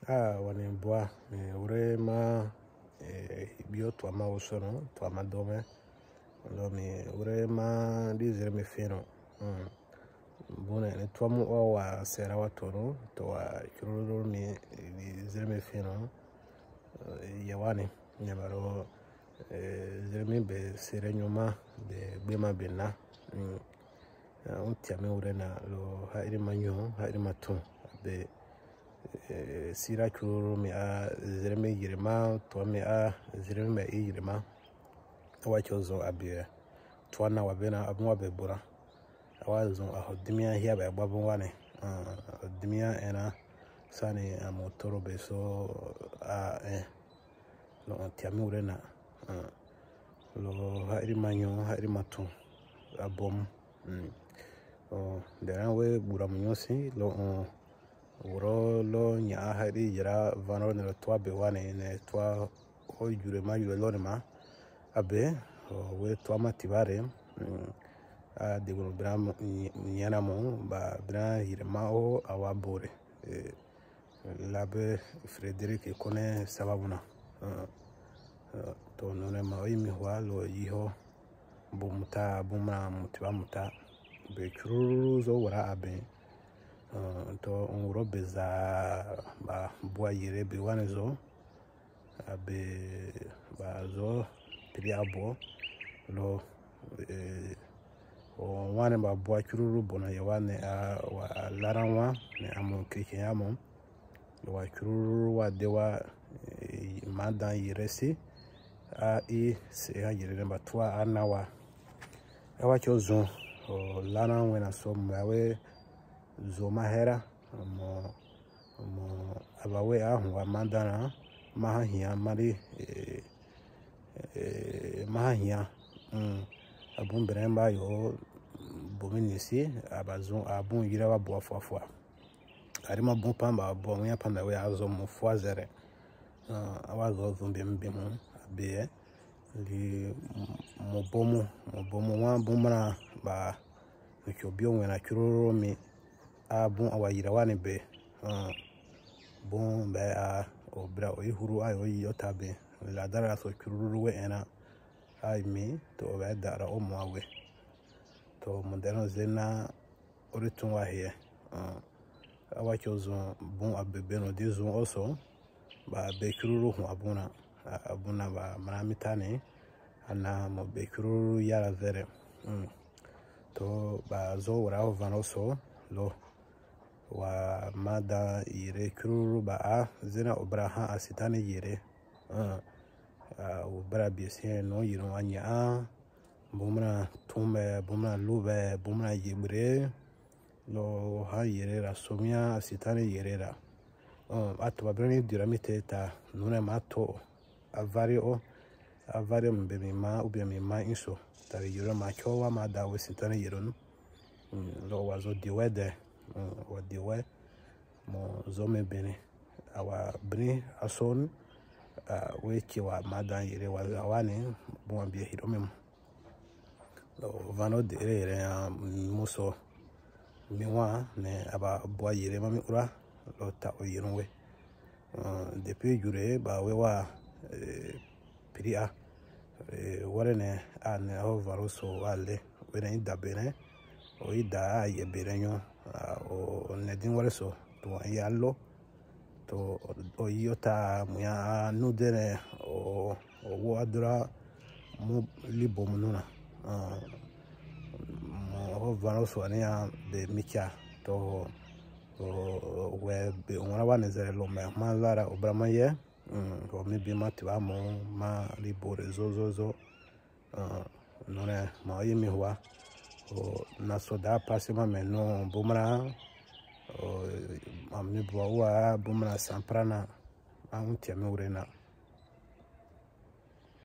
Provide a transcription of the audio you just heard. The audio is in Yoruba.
wani bois mais vraiment bio tuwa ma osono tuwa ma dome lo mi vraiment dizere me feno bone ne tuwa mu o wa sera wa tono to wa kiroro mi dizere me feno yawani nyabaro zermi be sere nyoma be bema bena untiame urena lo hairi manyo hairi matun be sira kiroro mi a zermi yirima to mi a zermi me yirima wachozo abie to na wabena abwa be bura awazo ahodimia hia be gbabon wane odimia ena sani amotoro be so lo tiame urena lo hairi manyo hairi matun abom dera we bura munyosi lo wuro lo Ɲan'an Ha'iri Yira vano ne toa be wane ne toa o jure ma yure lo ma abe we toa matibare a de go bra nyana mo ba bra Yirima o awabore l'abbé Frédéric connaît sababuna to none ma imi hwa lo yiho bumuta bumra mutiba muta be kururu zo wara abe to onro beza ba boa yire be wanezo abe ba zo tri abo lo o wane ba boa kururu bona yawane wa laranwa ne amon kriken amon wa kururu wa dewa madan yiresi se ha yire ba tuwa anawa awa chozo lana wena so mwawe zo mahera mo abawe ahu amandana mahahia mari mahahia abun bremba yo bominisi abazon abun yira wa bo afwa arima bon pamba bo nya pamba we azo mo foazere awazo zumbi mbimu be li mo bomu wa bumra ba ko bio wena kiroro mi abun awayira wani be bon be obra o ihuru ayo yotabe la dara so kiroro we ena ay mi to be dara o moawe to modern zena oritun wa here awachozo bon abebe no dizo also ba be kiroro hu abuna ba maramitane ana mo be kiroro yara vere to ba zo wara vano so lo wa mada yire kiruru ba zina obraha asitane yire obra biese no yiro anya bumra tumbe bumra lube bumra yibre lo ha yire ra somia asitane yire ra atwa brani diramite ta nuna mato avario mbe ma ubia mi ma inso ta yiro ma chowa ma da we sitane yiro no lo wazo diwede wa diwe mo zome bene awa bni ason we kiwa madan yire wa awani bon bia hiromem lo vano de re muso miwa ne aba boa yire mami ura lo ta o yiro we depuis jure ba we wa priya warene ane o varoso wale we ne dabene o ida ye berenyo o nedin wareso to yallo to o yota muya nudere o wadra mo libo mununa mo varoso ania de micha to we be ona wanezere lo me manzara obramaye ko mi bi matiwa mo ma libo rezozo none ma yimi hwa na soda pasima meno bumra ami bwa bumra samprana antiame urena